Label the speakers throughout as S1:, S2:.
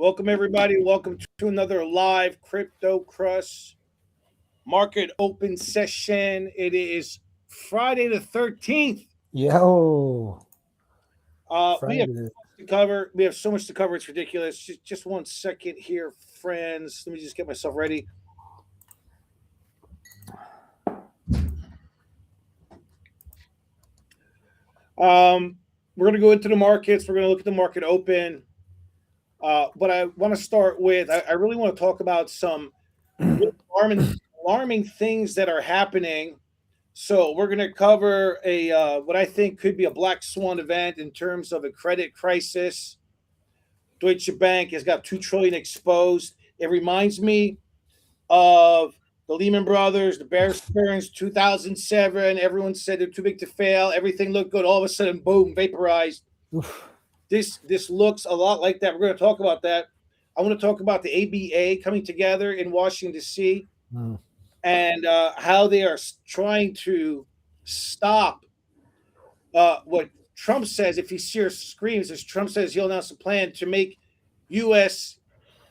S1: Welcome, everybody. Welcome to another live Crypto Crush market open session. It is Friday the 13th.
S2: Yo,
S1: We have
S2: Friday.
S1: to cover. We have so much to cover. It's ridiculous. Just 1 second here, friends. Let me just get myself ready. Um, we're going to go into the markets. We're going to look at the market open. But I want to start with, I really want to talk about some really alarming things that are happening. So we're going to cover a what I think could be a black swan event in terms of a credit crisis. Deutsche Bank has got 2 trillion exposed. It reminds me of the Lehman Brothers, the Bear Stearns, 2007. Everyone said they're too big to fail. Everything looked good. All of a sudden, boom, vaporized.
S2: Oof.
S1: This looks a lot like that. We're going to talk about that. I want to talk about the ABA coming together in Washington D.C.
S2: Mm.
S1: and how they are trying to stop what Trump says. If he screams, as Trump says, he'll announce a plan to make U.S.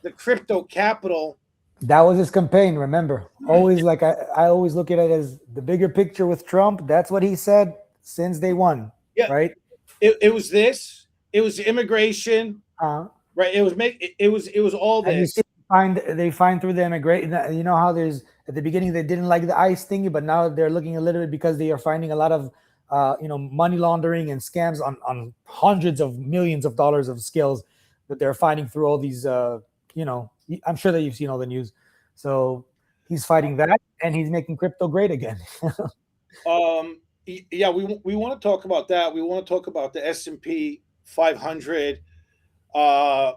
S1: the crypto capital.
S2: That was his campaign. Remember, always I always look at it as the bigger picture with Trump. That's what he said since day one,
S1: Yeah,
S2: right?
S1: it was this. It was immigration.
S2: Uh,
S1: Right. It was all
S2: and you
S1: this.
S2: see, they find through the immigration. You know how there's at the beginning they didn't like the ICE thingy, but now they're looking a little bit because they are finding a lot of money laundering and scams on hundreds of millions of dollars of skills that they're finding through all these. I'm sure that you've seen all the news. So he's fighting that, and he's making crypto great again.
S1: Yeah, we want to talk about that. We want to talk about the S&P 500.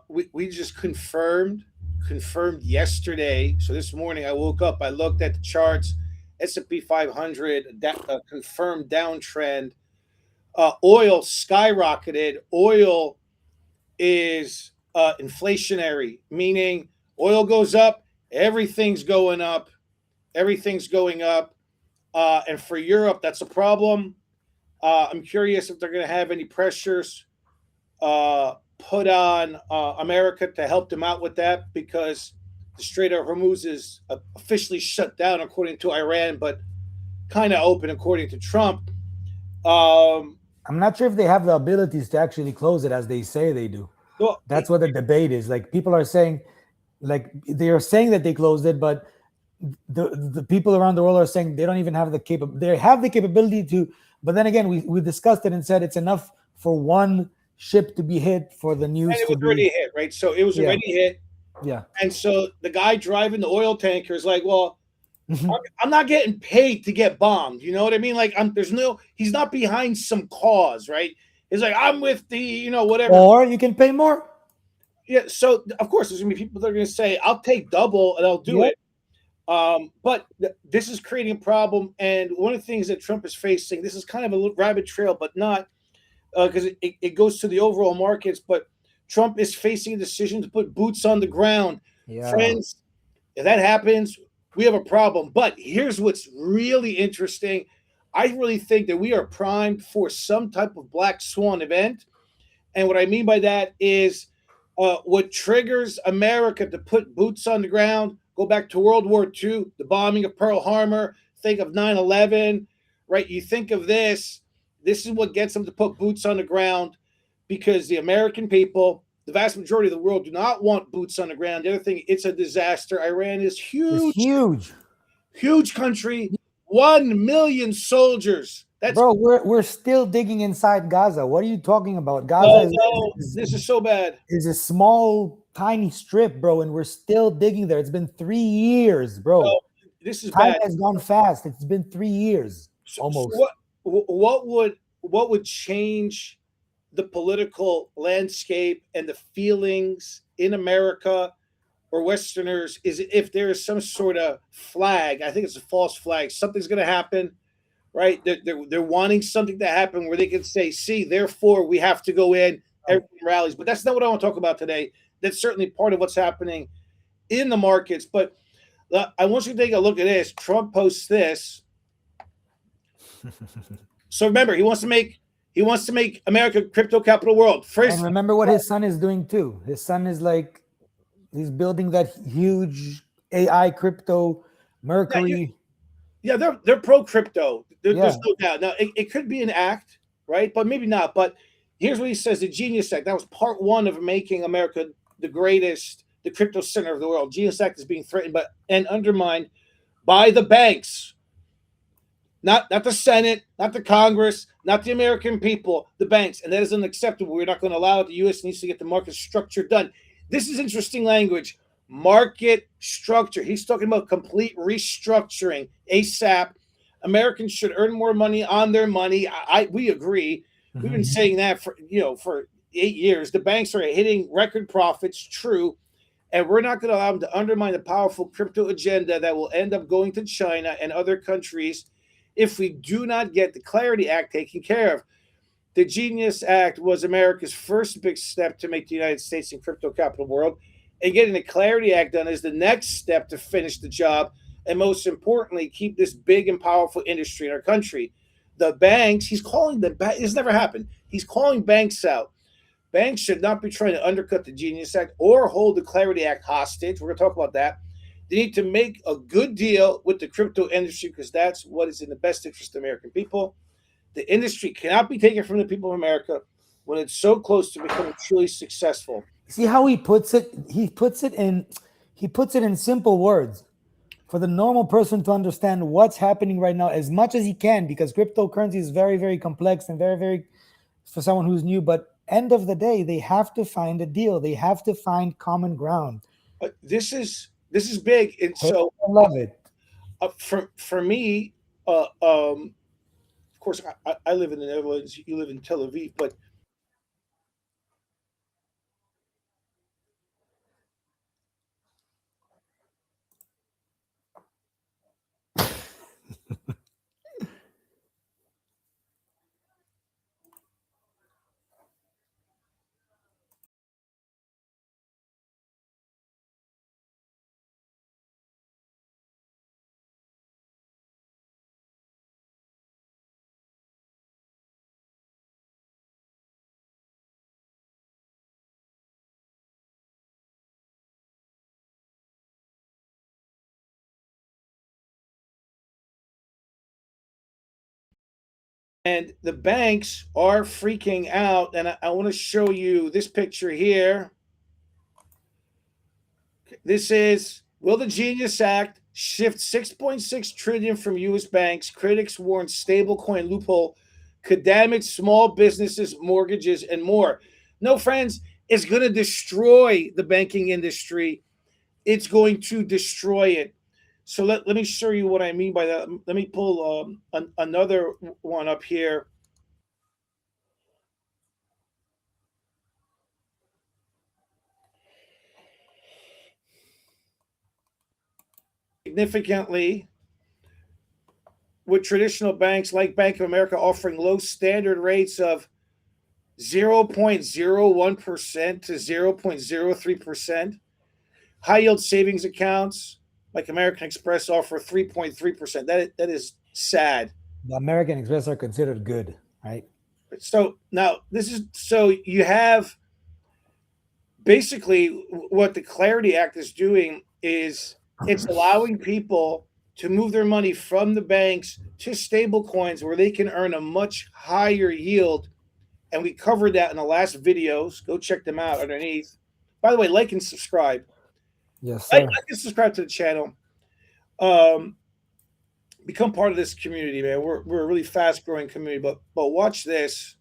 S1: We just confirmed yesterday. So this morning I woke up, I looked at the charts. S&P 500 confirmed downtrend. Oil skyrocketed. Oil is inflationary, meaning oil goes up, everything's going up, everything's going up. And for Europe, that's a problem. I'm curious if they're going to have any pressures put on America to help them out with that, because the Strait of Hormuz is officially shut down according to Iran, but kind of open according to Trump. Um,
S2: I'm not sure if they have the abilities to actually close it as they say they do.
S1: well,
S2: That's what the debate is. Like people are saying, like they are saying that they closed it, but the people around the world are saying they don't even have the they have the capability to. But then again, we discussed it and said it's enough for one ship to be hit for the
S1: and
S2: news
S1: it
S2: to
S1: was already
S2: be.
S1: hit, right? So it was
S2: Yeah,
S1: already hit.
S2: yeah.
S1: And so the guy driving the oil tanker is like, well, I'm not getting paid to get bombed. You know what I mean? Like, he's not behind some cause, right? He's like, I'm with the, whatever.
S2: Or you can pay more.
S1: Yeah. So of course, there's gonna be people that are gonna say, I'll take double and I'll do
S2: Yep.
S1: it. But this is creating a problem. And one of the things that Trump is facing, this is kind of a little rabbit trail, but not because it goes to the overall markets. But Trump is facing a decision to put boots on the ground.
S2: Yeah.
S1: Friends, if that happens, we have a problem. But here's what's really interesting. I really think that we are primed for some type of black swan event. And what I mean by that is what triggers America to put boots on the ground, go back to World War II, the bombing of Pearl Harbor, think of 9/11, right? You think of this is what gets them to put boots on the ground, because the American people, the vast majority of the world, do not want boots on the ground. The other thing, it's a disaster. Iran is
S2: It's
S1: huge,
S2: huge.
S1: huge country, 1 million soldiers. That's
S2: Bro, we're still digging inside Gaza. What are you talking about? Gaza
S1: no,
S2: is,
S1: no.
S2: is,
S1: This is so bad.
S2: is a small, tiny strip, bro, and we're still digging there. It's been 3 years, bro.
S1: No, this is
S2: Time
S1: bad.
S2: has gone fast. It's been 3 years
S1: So
S2: almost.
S1: what would change the political landscape and the feelings in America or Westerners is if there is some sort of flag. I think it's a false flag. Something's going to happen, right? They're wanting something to happen where they can say, "See, therefore we have to go in." Everyone rallies, but that's not what I want to talk about today. That's certainly part of what's happening in the markets, but I want you to take a look at this. Trump posts this. So remember, he wants to make America crypto capital world.
S2: And
S1: First,
S2: remember what his son is doing too. His son is like He's building that huge AI crypto
S1: Yeah,
S2: Mercury.
S1: yeah, they're pro crypto. There's
S2: Yeah.
S1: no doubt. Now it could be an act, right? But maybe not. But here's what he says: the Genius Act. That was part one of making America the greatest, the crypto center of the world. Genius Act is being threatened and undermined by the banks, not the Senate, not the Congress, not the American people, the banks, and that is unacceptable. We're not going to allow it. The U.S. needs to get the market structure done. This is interesting language. Market structure. He's talking about complete restructuring ASAP. Americans should earn more money on their money. We agree. We've been
S2: Mhm.
S1: saying that for 8 years. The banks are hitting record profits. True, and we're not going to allow them to undermine the powerful crypto agenda that will end up going to China and other countries if we do not get the Clarity Act taken care of. The Genius Act was America's first big step to make the United States in crypto capital world, and getting the Clarity Act done is the next step to finish the job, and most importantly, keep this big and powerful industry in our country. The banks, he's calling the bank. This never happened. He's calling banks out. Banks should not be trying to undercut the Genius Act or hold the Clarity Act hostage. We're going to talk about that. They need to make a good deal with the crypto industry because that's what is in the best interest of American people. The industry cannot be taken from the people of America when it's so close to becoming truly successful.
S2: See how he puts it? He puts it in simple words for the normal person to understand what's happening right now as much as he can, because cryptocurrency is very, very complex and very, very for someone who's new. But end of the day, they have to find a deal. They have to find common ground.
S1: This is big, and
S2: Hey,
S1: so
S2: I love it.
S1: for me, of course, I live in the Netherlands. You live in Tel Aviv, but and the banks are freaking out. And I want to show you this picture here. This is, will the Genius Act shift 6.6 trillion from U.S. banks? Critics warn stablecoin loophole could damage small businesses, mortgages, and more. No, friends, it's going to destroy the banking industry. It's going to destroy it. So let me show you what I mean by that. Let me pull another one up here. Significantly, with traditional banks like Bank of America offering low standard rates of 0.01% to 0.03%. High yield savings accounts like American Express offer 3.3%. That is sad.
S2: The American Express are considered good, right?
S1: So now this is so you have basically what the Clarity Act is doing is it's allowing people to move their money from the banks to stable coins where they can earn a much higher yield. And we covered that in the last videos. Go check them out underneath. By the way, like and subscribe.
S2: Yes,
S1: Like,
S2: sir.
S1: like and subscribe to the channel. Um, Become part of this community, man. We're a really fast growing community. But watch this.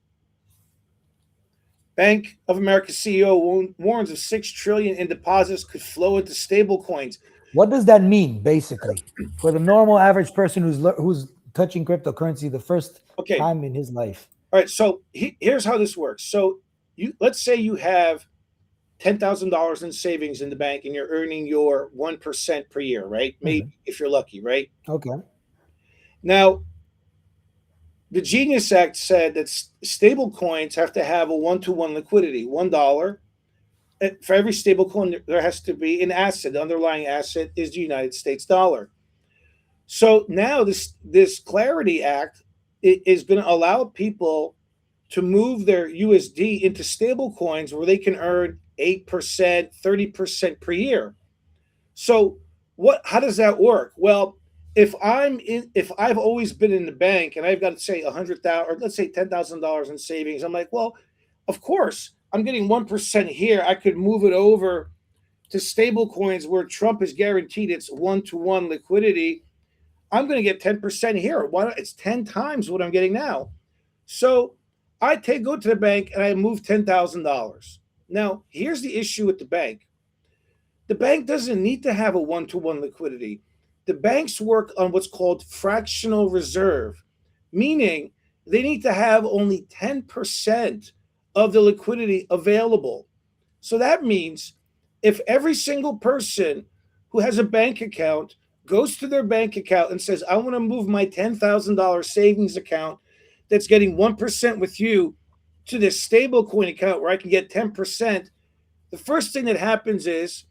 S1: Bank of America CEO warns of 6 trillion in deposits could flow into stable coins.
S2: What does that mean, basically, for the normal average person who's touching cryptocurrency the first
S1: Okay,
S2: time in his life?
S1: all right. So here's how this works. So you let's say you have $10,000 in savings in the bank and you're earning your 1% per year, right? Maybe
S2: Mhm.
S1: if you're lucky, right?
S2: Okay.
S1: Now, the Genius Act said that stable coins have to have a one-to-one liquidity, $1. For every stable coin, there has to be an asset. The underlying asset is the United States dollar. So now this Clarity Act is going to allow people to move their USD into stable coins where they can earn 8%, 30% per year. So how does that work? Well, if I've always been in the bank and I've got, say, 100,000, or let's say $10,000 in savings, I'm like, well, of course, I'm getting 1% here. I could move it over to stable coins where Trump is guaranteed it's one-to-one liquidity. I'm going to get 10% here. Why not? It's 10 times what I'm getting now. So I go to the bank and I move $10,000. Now, here's the issue with the bank. The bank doesn't need to have a one-to-one liquidity. The banks work on what's called fractional reserve, meaning they need to have only 10% of the liquidity available. So that means if every single person who has a bank account goes to their bank account and says, I want to move my $10,000 savings account that's getting 1% with you to this stablecoin account where I can get 10%, the first thing that happens is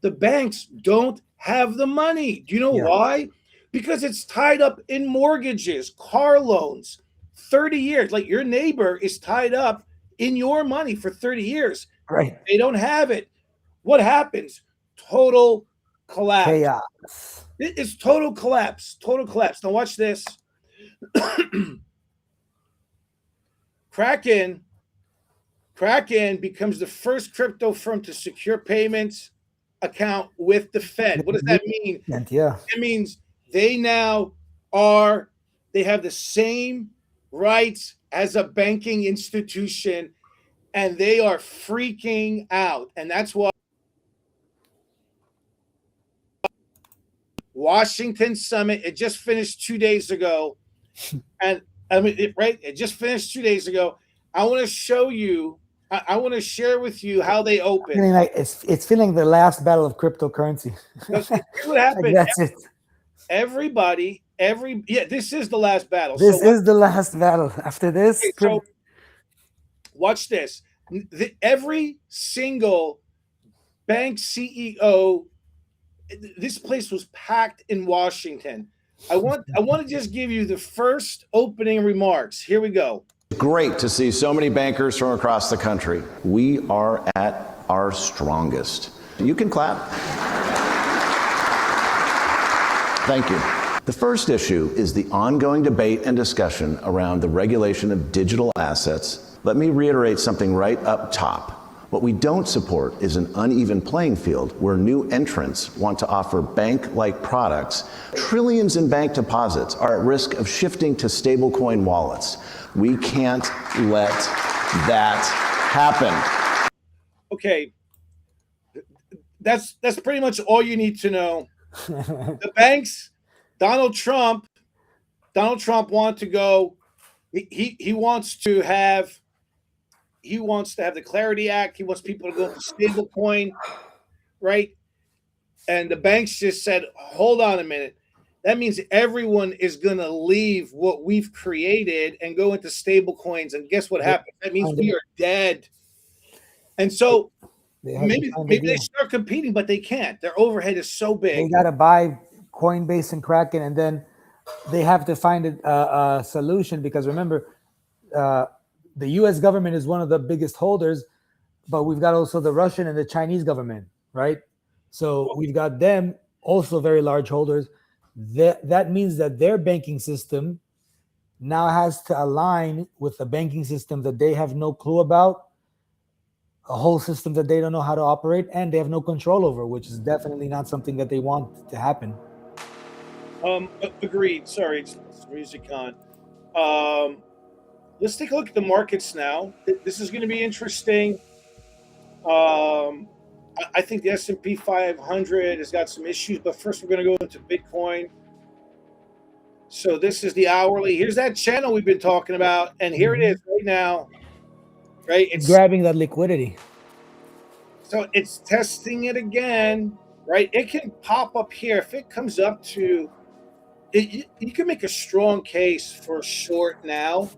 S1: the banks don't have the money. Do you know why? Because it's tied up in mortgages, car loans, 30 years. Like your neighbor is tied up in your money for 30 years.
S2: Right.
S1: They don't have it. What happens? Total collapse.
S2: Chaos.
S1: It's total collapse. Total collapse. Now watch this. Kraken becomes the first crypto firm to secure payments account with the Fed. What does that mean?
S2: Yeah.
S1: It means they now they have the same rights as a banking institution, and they are freaking out. And that's why Washington Summit, it just finished 2 days ago. And I mean, it just finished 2 days ago. I want to show you, I want to share with you how they open.
S2: Feeling like it's feeling the last battle of cryptocurrency.
S1: Here's what happened.
S2: Like that's it.
S1: This is the last battle.
S2: This is the last battle. After this,
S1: so watch this. Every single bank CEO, this place was packed in Washington. I want to just give you the first opening remarks. Here we go.
S3: Great to see so many bankers from across the country. We are at our strongest. You can clap. Thank you. The first issue is the ongoing debate and discussion around the regulation of digital assets. Let me reiterate something right up top. What we don't support is an uneven playing field where new entrants want to offer bank-like products. Trillions in bank deposits are at risk of shifting to stablecoin wallets. We can't let that happen.
S1: Okay, that's pretty much all you need to know. The banks, Donald Trump wants to go. He wants to have the Clarity Act. He wants people to go to stablecoin, right? And the banks just said, hold on a minute. That means everyone is going to leave what we've created and go into stable coins. And guess what happens? That means we are dead. And so maybe they start competing, but they can't. Their overhead is so big.
S2: They got to buy Coinbase and Kraken, and then they have to find a solution because remember, the U.S. government is one of the biggest holders, but we've got also the Russian and the Chinese government, right? So we've got them also very large holders. That means that their banking system now has to align with the banking system that they have no clue about, a whole system that they don't know how to operate, and they have no control over, which is definitely not something that they want to happen.
S1: Agreed. Sorry, it's music on. Let's take a look at the markets now. This is going to be interesting. I think the S&P 500 has got some issues, but first we're going to go into Bitcoin. So this is the hourly. Here's that channel we've been talking about, and here it is right now. Right,
S2: it's grabbing that liquidity.
S1: So it's testing it again. Right, it can pop up here if it comes up to. You can make a strong case for short now.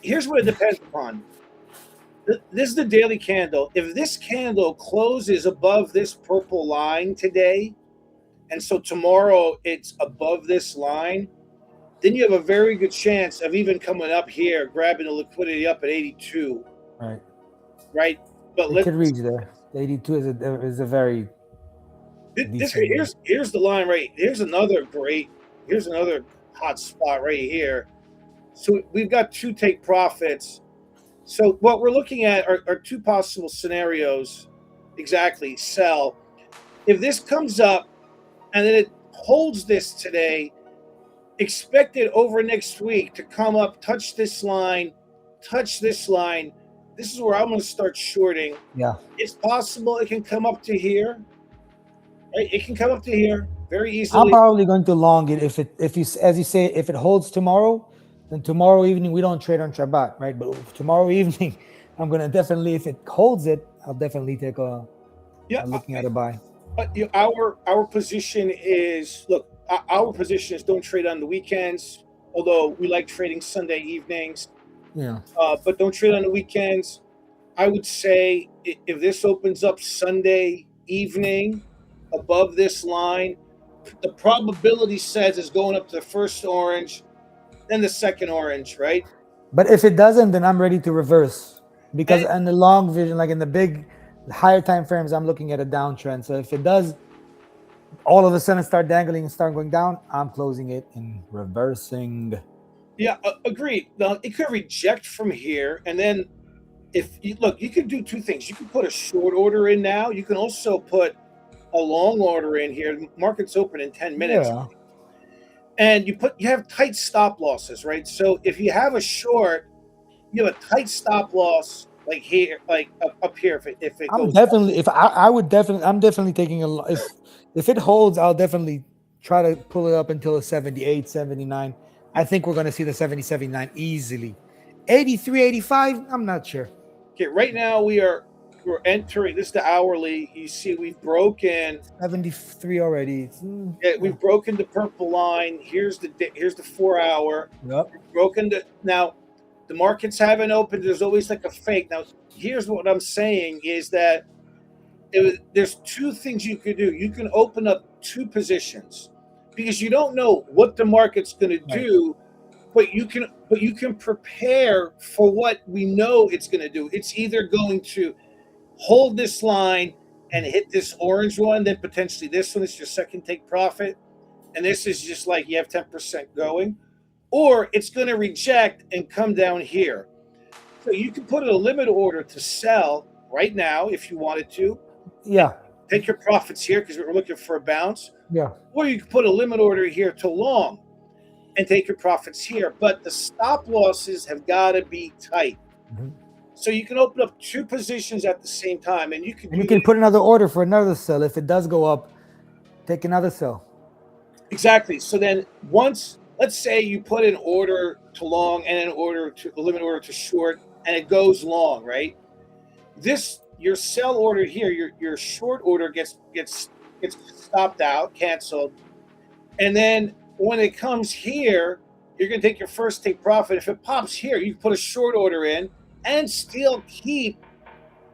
S1: Here's what it depends upon. This is the daily candle. If this candle closes above this purple line today, and so tomorrow it's above this line, then you have a very good chance of even coming up here, grabbing the liquidity up at 82.
S2: Right.
S1: Right. But
S2: It could reach there. The 82 is a very decent.
S1: here's the line right. Here's another hot spot right here. So we've got two take profits. So what we're looking at are two possible scenarios. Exactly. Sell. If this comes up and then it holds this today, expect it over next week to come up, touch this line. This is where I'm going to start shorting.
S2: Yeah.
S1: It's possible it can come up to here. Right? It can come up to here very easily.
S2: I'm probably going to long it if you, as you say, if it holds tomorrow, then tomorrow evening we don't trade on Shabbat, right? But tomorrow evening, I'm going to definitely, if it holds it, I'll definitely take a looking at a buy.
S1: But our position is, look, our position is don't trade on the weekends, although we like trading Sunday evenings.
S2: Yeah.
S1: But don't trade on the weekends. I would say if this opens up Sunday evening above this line, the probability says it's going up to the first orange, then the second orange, right?
S2: But if it doesn't, then I'm ready to reverse, because in the long vision, like in the big higher time frames, I'm looking at a downtrend. So if it does all of a sudden start dangling and start going down, I'm closing it and reversing.
S1: Yeah, agreed. Now, it could reject from here, and then if you look, you can do two things. You can put a short order in now. You can also put a long order in here. The market's open in 10 minutes.
S2: Yeah.
S1: And you have tight stop losses, right? So if you have a short, you have a tight stop loss like here, like up here. If it goes,
S2: I'm definitely taking if it holds, I'll definitely try to pull it up until a 78, 79. I think we're going to see the 70, 79 easily. 83, 85, I'm not sure.
S1: Okay, right now we're entering, this is the hourly. You see we've broken
S2: 73 already.
S1: Yeah, we've broken the purple line. Here's the 4 hour.
S2: Yep.
S1: We've broken now the markets haven't opened. There's always like a fake. Now here's what I'm saying is that there's two things you could do. You can open up two positions because you don't know what the market's going to do, but you can prepare for what we know it's going to do. It's either going to hold this line and hit this orange one, then potentially this one is your second take profit, and this is just like you have 10% going, or it's going to reject and come down here. So you can put a limit order to sell right now if you wanted to.
S2: Yeah.
S1: Take your profits here because we're looking for a bounce.
S2: Yeah.
S1: Or you can put a limit order here to long and take your profits here. But the stop losses have got to be tight.
S2: Mm-hmm.
S1: So you can open up two positions at the same time, and you can
S2: put another order for another sell. If it does go up, take another sell.
S1: Exactly. So then once, let's say you put an order to long and a limit order to short, and it goes long, right? Your sell order here, your short order gets stopped out, canceled, and then when it comes here, you're going to take your first take profit. If it pops here, you can put a short order in and still keep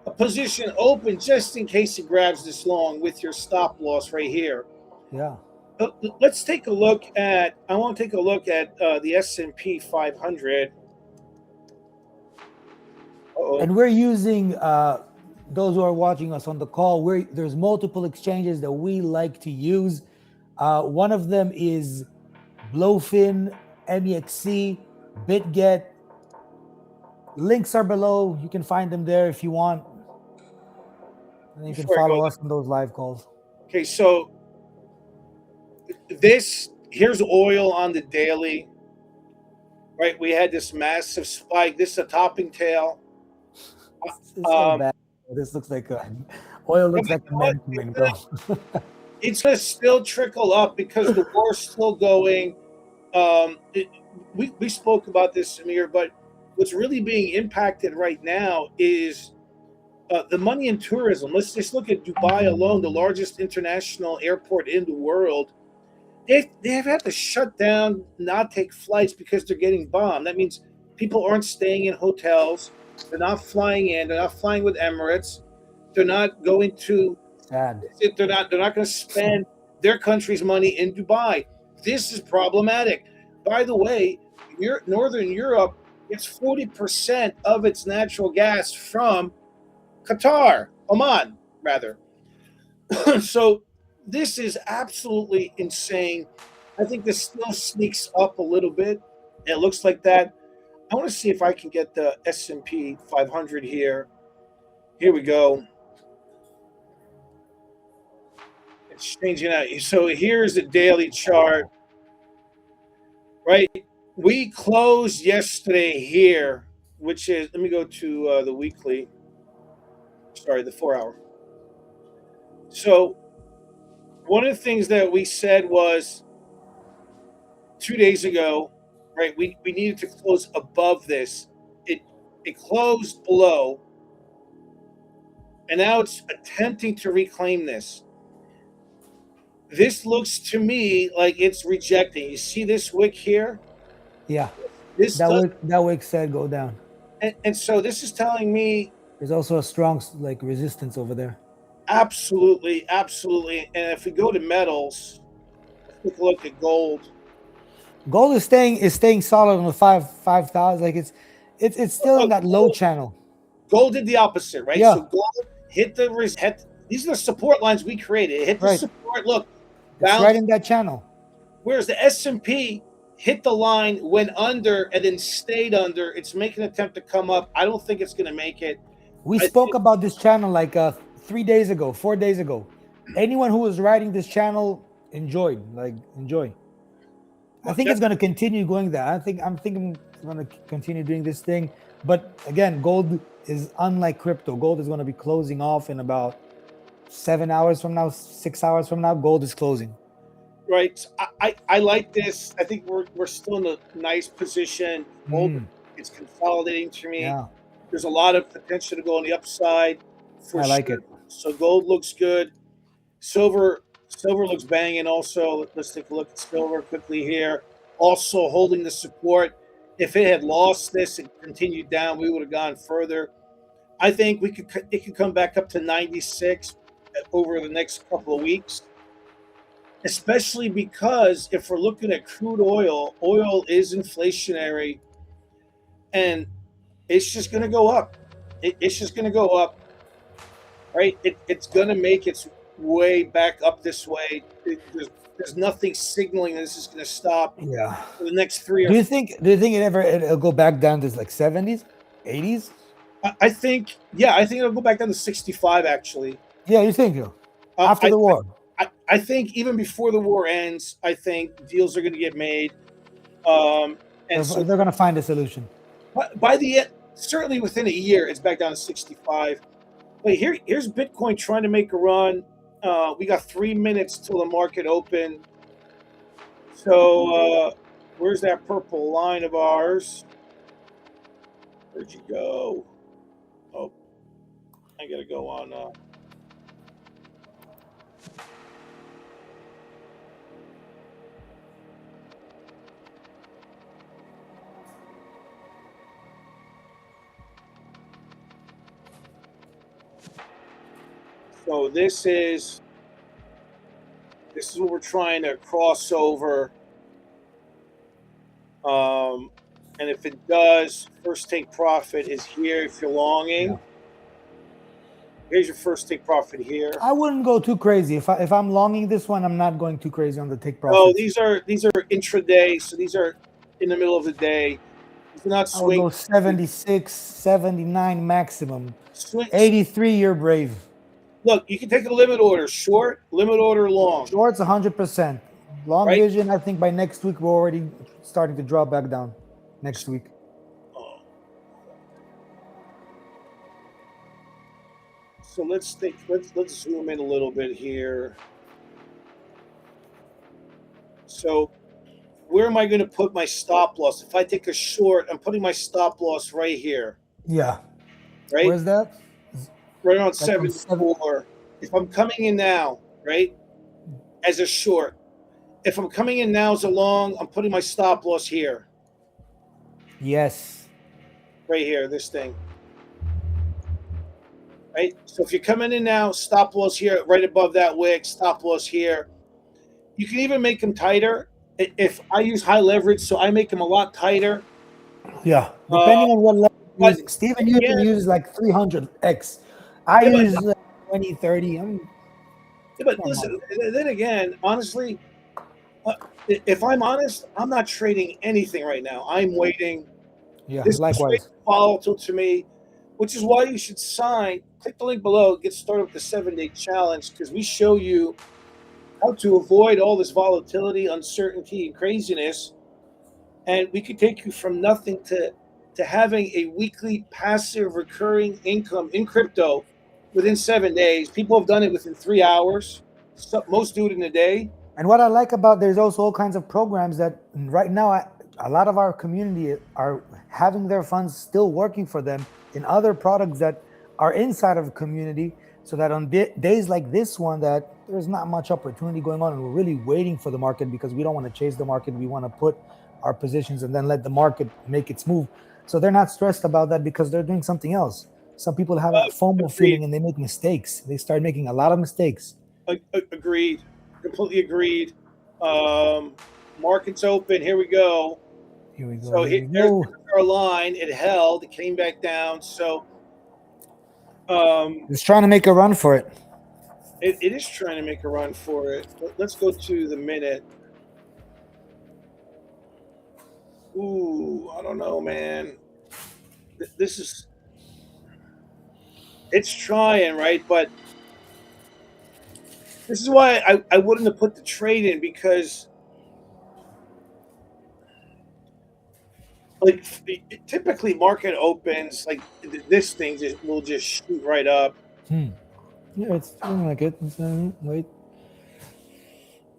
S1: a position open just in case it grabs this long with your stop loss right here.
S2: Yeah.
S1: Let's take a look at. I want to take a look at the S&P 500. Uh-oh.
S2: And we're using those who are watching us on the call. There's multiple exchanges that we like to use. One of them is Blowfin, MEXC, BitGet. Links are below. You can find them there if you want. And you can follow us on those live calls.
S1: Okay, so here's oil on the daily. Right, we had this massive spike. This is a topping tail.
S2: It's so bad. This looks like oil looks like a man, bro.
S1: It's going to still trickle up because the war's still going. We spoke about this, Samir, but what's really being impacted right now is the money in tourism. Let's just look at Dubai alone, the largest international airport in the world. They have had to shut down, not take flights because they're getting bombed. That means people aren't staying in hotels. They're not flying in. They're not flying with Emirates. They're not going to.
S2: Sad.
S1: They're not going to spend their country's money in Dubai. This is problematic. by the way, Northern Europe gets 40% of its natural gas from Qatar, Oman, rather. So this is absolutely insane. I think this still sneaks up a little bit. It looks like that. I want to see if I can get the S&P 500 here. Here we go. It's changing out. So here's the daily chart, right? We closed yesterday here, which is, let me go to the weekly. Sorry, the 4 hour. So one of the things that we said was 2 days ago, right? We needed to close above this. It closed below, and now it's attempting to reclaim this. This looks to me like it's rejecting. You see this wick here?
S2: Yeah.
S1: This
S2: That wick said go down.
S1: and so this is telling me
S2: There's also a strong like resistance over there.
S1: absolutely, absolutely. And if we go to metals, let's take a look at gold.
S2: Gold is staying solid on the 5,000. Like it's still in that low channel.
S1: Gold did the opposite, right?
S2: Yeah.
S1: So gold hit these are the support lines we created. It hit the
S2: Right.
S1: support. Look,
S2: It's
S1: bounced.
S2: right in that channel.
S1: Whereas the S&P hit the line, went under, and then stayed under. It's making an attempt to come up. I don't think it's going to make it.
S2: We spoke about this channel like 3 days ago, 4 days ago. Anyone who was riding this channel enjoy. I think it's going to continue going there. I'm thinking it's going to continue doing this thing. But again, gold is unlike crypto. Gold is going to be closing off in about 7 hours from now, 6 hours from now. Gold is closing.
S1: Right. So I like this. I think we're still in a nice position. Gold is consolidating to me.
S2: Yeah.
S1: There's a lot of potential to go on the upside.
S2: I like it.
S1: So gold looks good. Silver looks banging also. Let's take a look at silver quickly here. Also holding the support. If it had lost this and continued down, we would have gone further. I think it could come back up to 96 over the next couple of weeks. Especially because if we're looking at crude oil, oil is inflationary and it's just going to go up. It's just going to go up, right? It's going to make its way back up this way. There's nothing signaling this is going to stop.
S2: Yeah.
S1: For the next 3 or.
S2: Do you think it'll go back down to like 70s, 80s?
S1: I think it'll go back down to 65 actually.
S2: Yeah, you think so? After the war.
S1: I think even before the war ends, I think deals are going to get made. And
S2: so they're going to find a solution.
S1: By the end, certainly within a year, it's back down to 65. But here's Bitcoin trying to make a run. We got 3 minutes till the market open. So where's that purple line of ours? Where'd you go? Oh, I got to go on. So this is what we're trying to cross over. And if it does, first take profit is here if you're longing. Yeah. Here's your first take profit here.
S2: I wouldn't go too crazy. If I'm longing this one, I'm not going too crazy on the take profit.
S1: No, these are intraday, so these are in the middle of the day. These are not swing.
S2: I would go 76, 79 maximum. 83, you're brave.
S1: Look, you can take a limit order short, limit order long.
S2: Short's 100%. Long right? Vision, I think by next week we're already starting to drop back down. Next week.
S1: So let's zoom in a little bit here. So where am I going to put my stop loss? If I take a short, I'm putting my stop loss right here.
S2: Yeah.
S1: Right?
S2: Where's that?
S1: Right around 74. If I'm coming in now, right, as a short. If I'm coming in now as a long, I'm putting my stop loss here.
S2: Yes.
S1: Right here, this thing. Right? So if you're coming in now, stop loss here, right above that wick, stop loss here. You can even make them tighter. if I use high leverage, so I make them a lot tighter.
S2: Yeah,
S1: Uh,
S2: depending on what level you're
S1: but
S2: using. Steven usually
S1: again,
S2: uses like 300x. I
S1: yeah, but,
S2: use 20, 30.
S1: yeah, but
S2: Come on.
S1: listen. Then again, honestly, uh, if I'm honest, I'm not trading anything right now. I'm waiting.
S2: Yeah,
S1: This is way
S2: likewise.
S1: too volatile to me, which is why you should sign. Click the link below. Get started with the 7-day challenge because we show you how to avoid all this volatility, uncertainty, and craziness. And we could take you from nothing to having a weekly passive recurring income in crypto within 7 days. People have done it within 3 hours. Most do it in a day.
S2: And what I like about there's also all kinds of programs that right now a lot of our community are having their funds still working for them in other products that are inside of a community, so that on days like this one that there's not much opportunity going on and we're really waiting for the market because we don't want to chase the market. We want to put our positions and then let the market make its move. So they're not stressed about that because they're doing something else. Some people have that FOMO
S1: Agreed.
S2: feeling and they make mistakes. They start making a lot of mistakes.
S1: Agreed. Completely agreed. Market's open. Here we go.
S2: Here we go.
S1: So
S2: Here we
S1: there's
S2: go.
S1: our line. It held. It came back down. So
S2: It's trying to make a run for it.
S1: it is trying to make a run for it. Let's go to the minute. Ooh, I don't know, man. This is it's trying, right? But this is why I wouldn't have put the trade in because like typically market opens like this thing will just shoot right up.
S2: Yeah, it's doing like it. Wait.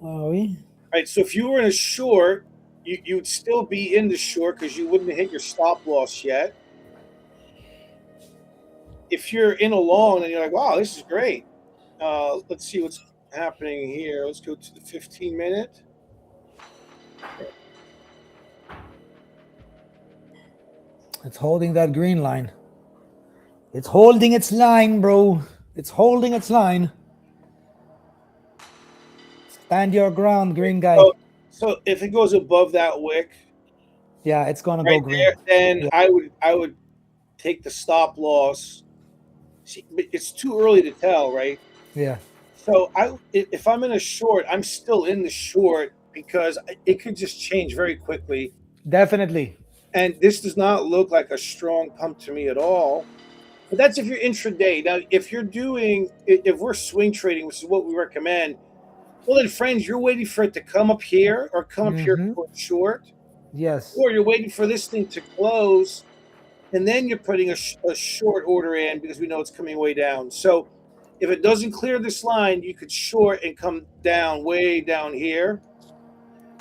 S2: Are we?
S1: Right. So if you were in a short, you would still be in the short because you wouldn't hit your stop loss yet. If you're in a long and you're like, wow, this is great. Let's see what's happening here. Let's go to the 15-minute.
S2: It's holding that green line. It's holding its line, bro. It's holding its line. Stand your ground, green guy.
S1: So if it goes above that wick,
S2: Yeah, it's gonna
S1: right
S2: go green.
S1: there, then
S2: Yeah.
S1: I would take the stop loss. See, but it's too early to tell, right?
S2: Yeah.
S1: So if I'm in a short, I'm still in the short because it could just change very quickly.
S2: Definitely.
S1: And this does not look like a strong pump to me at all. But that's if you're intraday. Now, if we're swing trading, which is what we recommend, well, then, friends, you're waiting for it to come up here or come up here for a short,
S2: Yes.
S1: or you're waiting for this thing to close, and then you're putting a short order in because we know it's coming way down. So if it doesn't clear this line, you could short and come down way down here.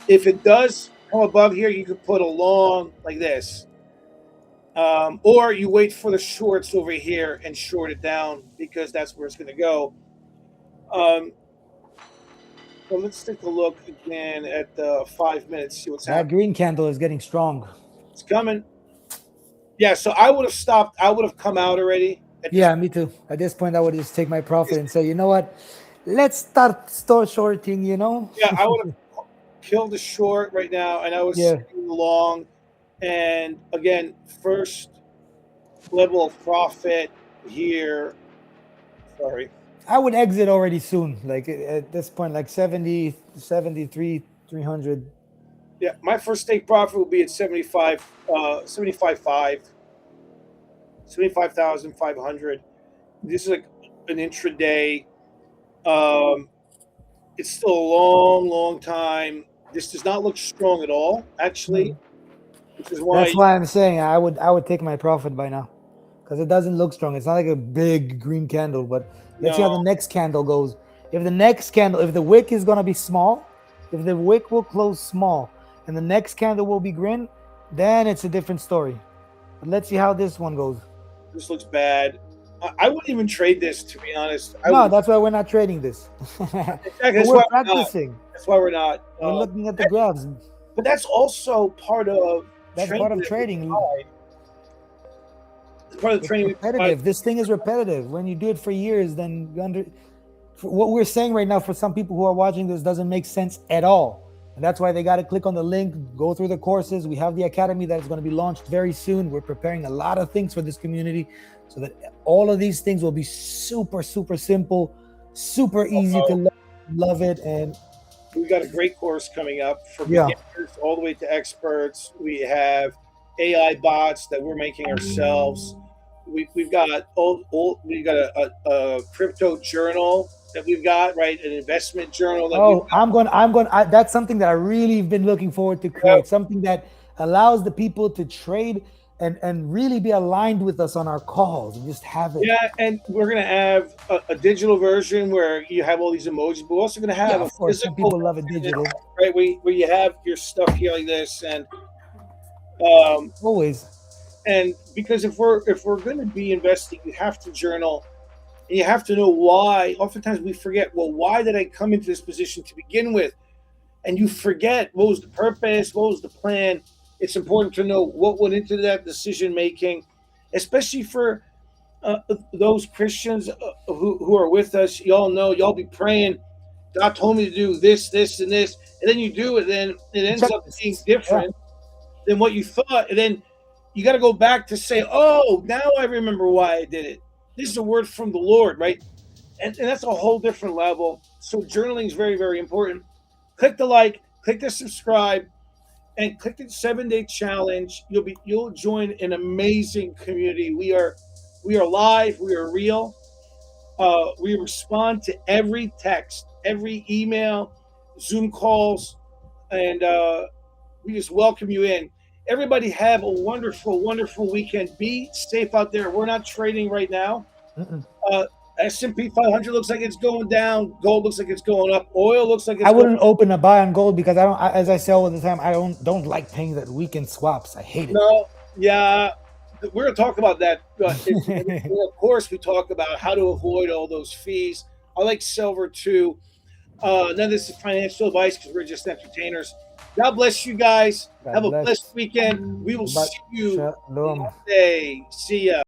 S1: If it does come above here, you could put a long like this. Or you wait for the shorts over here and short it down because that's where it's going to go. So let's take a look again at the 5 minutes, see what's
S2: That
S1: happening.
S2: green candle is getting strong.
S1: It's coming. Yeah, so I would have stopped. I would have come out already.
S2: Yeah, me too. At this point, I would just take my profit and say, you know what? Let's start store shorting, you know?
S1: Yeah, I would have killed the short right now, and I was sitting long. And again, first level of profit here. Sorry.
S2: I would exit already soon. Like at this point, like 70, 73, 300.
S1: Yeah, my first take profit will be at 75,500. This is like an intraday. It's still a long, long time. This does not look strong at all, actually, which is why.
S2: That's why I'm saying I would take my profit by now, because it doesn't look strong. It's not like a big green candle, but let's see how the next candle goes. If the wick is gonna be small, if the wick will close small, and the next candle will be green, then it's a different story. But let's see how this one goes.
S1: This looks bad. I wouldn't even trade this, to be honest.
S2: That's why we're not trading this.
S1: Exactly.
S2: We're practicing.
S1: That's why we're not.
S2: We're looking at the graphs.
S1: But that's also part of.
S2: That's part of trading.
S1: It's part of the training.
S2: Repetitive. This thing is repetitive. When you do it for years, then what we're saying right now for some people who are watching this doesn't make sense at all. And that's why they got to click on the link, go through the courses. We have the academy that is going to be launched very soon. We're preparing a lot of things for this community so that all of these things will be super, super simple, super easy to love it. And
S1: we've got a great course coming up for
S2: yeah,
S1: beginners all the way to experts. We have AI bots that we're making ourselves. We've got we've got a crypto journal that we've got, right? An investment journal that we've
S2: got. That's something that I really been looking forward to create, something that allows the people to trade and really be aligned with us on our calls and just have it.
S1: Yeah, and we're gonna have a digital version where you have all these emojis, but we're also gonna have
S2: of course, some people love it digital,
S1: right? Where you have your stuff here like this, and
S2: always.
S1: And because if we're going to be investing, you have to journal, and you have to know why. Oftentimes we forget, well, why did I come into this position to begin with? And you forget what was the purpose, what was the plan. It's important to know what went into that decision making, especially for those Christians who are with us. Y'all know, y'all be praying, God told me to do this, this, and this, and then you do it, then it ends up being different than what you thought, and then you got to go back to say, oh, now I remember why I did it. This is a word from the Lord, right? And that's a whole different level. So journaling is very, very important. Click the like, click the subscribe, and click the 7-day challenge. You'll join an amazing community. We are live. We are real. We respond to every text, every email, Zoom calls, and we just welcome you in. Everybody have a wonderful, wonderful weekend. Be safe out there. We're not trading right now. S&P 500 looks like it's going down. Gold looks like it's going up. Oil looks like it's
S2: I wouldn't open a buy on gold because as I say all the time, I don't like paying that weekend swaps. I hate it.
S1: No, yeah. We're going to talk about that. Of course, we talk about how to avoid all those fees. I like silver too. None of this is financial advice because we're just entertainers. God bless you guys. Have a blessed weekend. We will see you Monday. See ya.